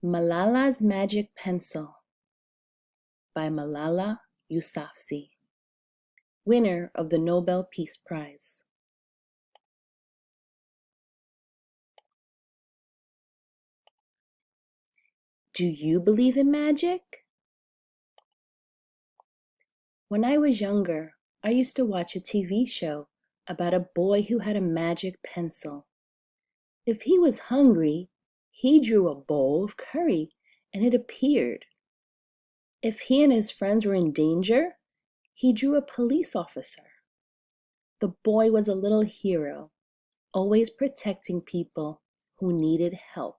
Malala's Magic Pencil by Malala Yousafzai, winner of the Nobel Peace Prize. Do you believe in magic? When I was younger, I used to watch a TV show about a boy who had a magic pencil. If he was hungry, he drew a bowl of curry and it appeared. If he and his friends were in danger, he drew a police officer. The boy was a little hero, always protecting people who needed help.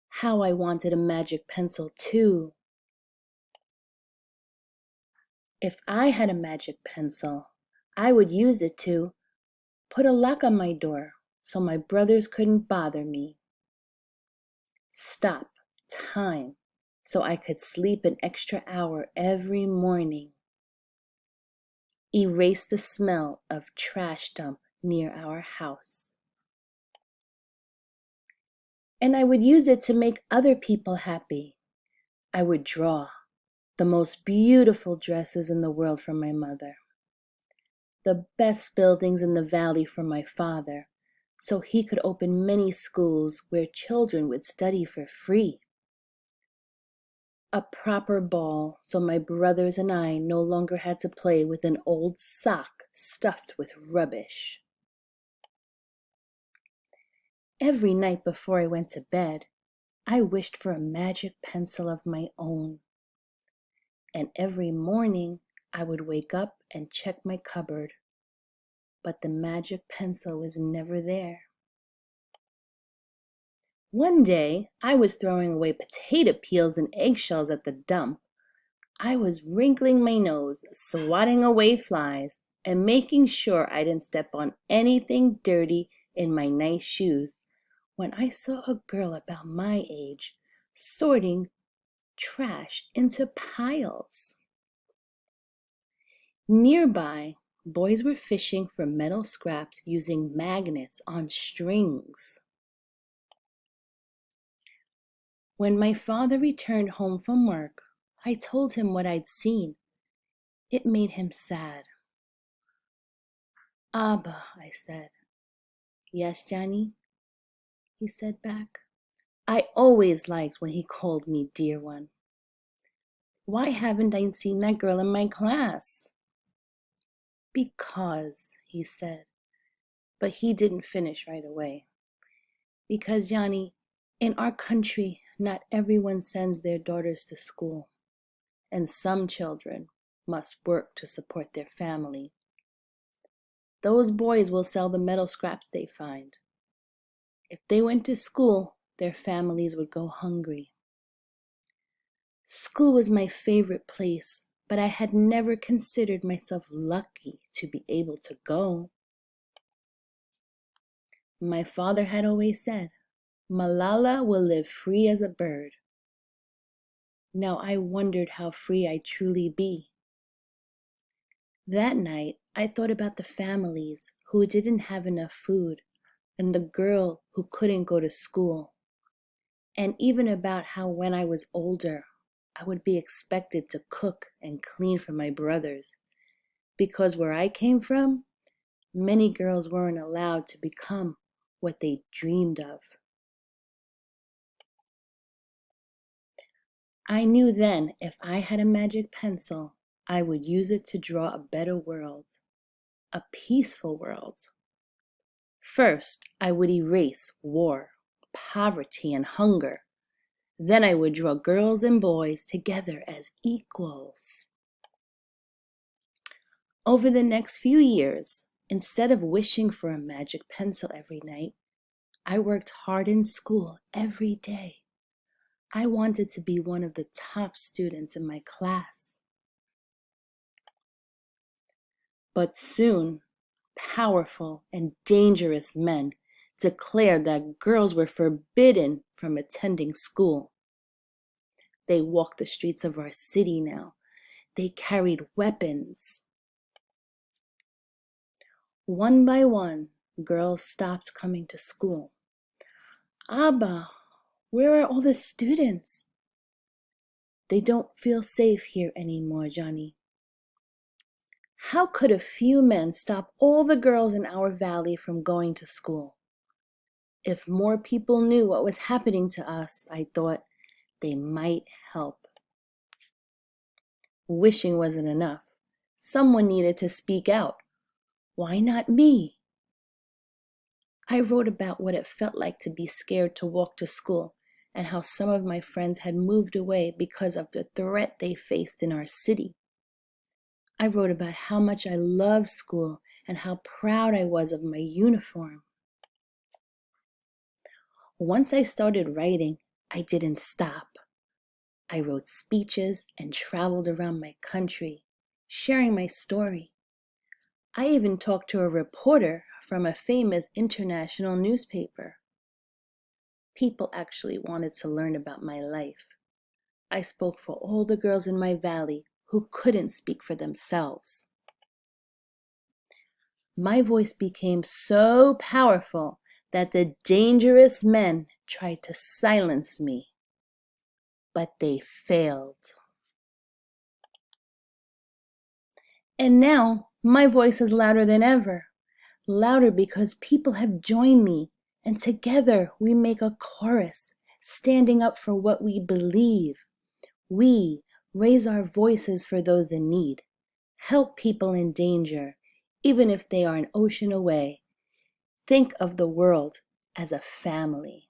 How I wanted a magic pencil too. If I had a magic pencil, I would use it to put a lock on my door so my brothers couldn't bother me. Stop time so I could sleep an extra hour every morning. Erase the smell of trash dump near our house. And I would use it to make other people happy. I would draw the most beautiful dresses in the world for my mother, the best buildings in the valley for my father, so he could open many schools where children would study for free. A proper ball so my brothers and I no longer had to play with an old sock stuffed with rubbish. Every night before I went to bed, I wished for a magic pencil of my own. And every morning I would wake up and check my cupboard, but the magic pencil was never there. One day, I was throwing away potato peels and eggshells at the dump. I was wrinkling my nose, swatting away flies, and making sure I didn't step on anything dirty in my nice shoes when I saw a girl about my age sorting trash into piles. Nearby, boys were fishing for metal scraps using magnets on strings. When my father returned home from work, I told him what I'd seen. It made him sad. "Abba," I said. "Yes, Johnny?" he said back. I always liked when he called me dear one. "Why haven't I seen that girl in my class?" "Because," he said, but he didn't finish right away. "Because, Johnny, in our country, not everyone sends their daughters to school, and some children must work to support their family. Those boys will sell the metal scraps they find. If they went to school, their families would go hungry. School was my favorite place, but I had never considered myself lucky to be able to go. My father had always said, 'Malala will live free as a bird.' Now I wondered how free I'd truly be. That night, I thought about the families who didn't have enough food and the girl who couldn't go to school, and even about how when I was older, I would be expected to cook and clean for my brothers, because where I came from, many girls weren't allowed to become what they dreamed of. I knew then if I had a magic pencil, I would use it to draw a better world, a peaceful world. First, I would erase war, poverty, and hunger. Then I would draw girls and boys together as equals. Over the next few years, instead of wishing for a magic pencil every night, I worked hard in school every day. I wanted to be one of the top students in my class. But soon, powerful and dangerous men declared that girls were forbidden from attending school. They walked the streets of our city now. They carried weapons. One by one, girls stopped coming to school. "Abba, Where are all the students? They don't feel safe here anymore, Johnny. How could a few men stop all the girls in our valley from going to school? If more people knew what was happening to us, I thought, they might help. Wishing wasn't enough. Someone needed to speak out. Why not me? I wrote about what it felt like to be scared to walk to school and how some of my friends had moved away because of the threat they faced in our city. I wrote about how much I loved school and how proud I was of my uniform. Once I started writing, I didn't stop. I wrote speeches and traveled around my country, sharing my story. I even talked to a reporter from a famous international newspaper. People actually wanted to learn about my life. I spoke for all the girls in my valley who couldn't speak for themselves. My voice became so powerful that the dangerous men tried to silence me, but they failed. And now my voice is louder than ever, louder because people have joined me, and together we make a chorus, standing up for what we believe. We raise our voices for those in need, help people in danger, even if they are an ocean away. Think of the world as a family.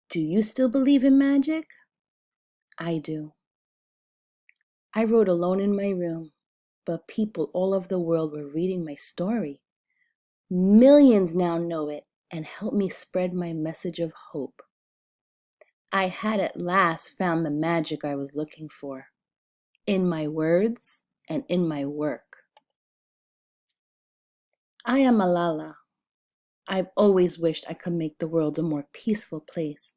Do you still believe in magic? I do. I wrote alone in my room, but people all over the world were reading my story. Millions now know it and help me spread my message of hope. I had at last found the magic I was looking for, in my words and in my work. I am Malala. I've always wished I could make the world a more peaceful place,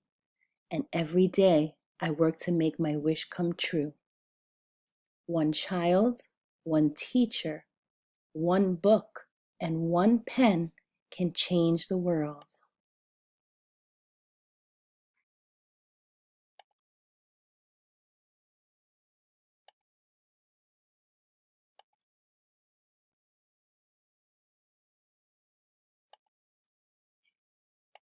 and every day I work to make my wish come true. One child, one teacher, one book, and one pen can change the world.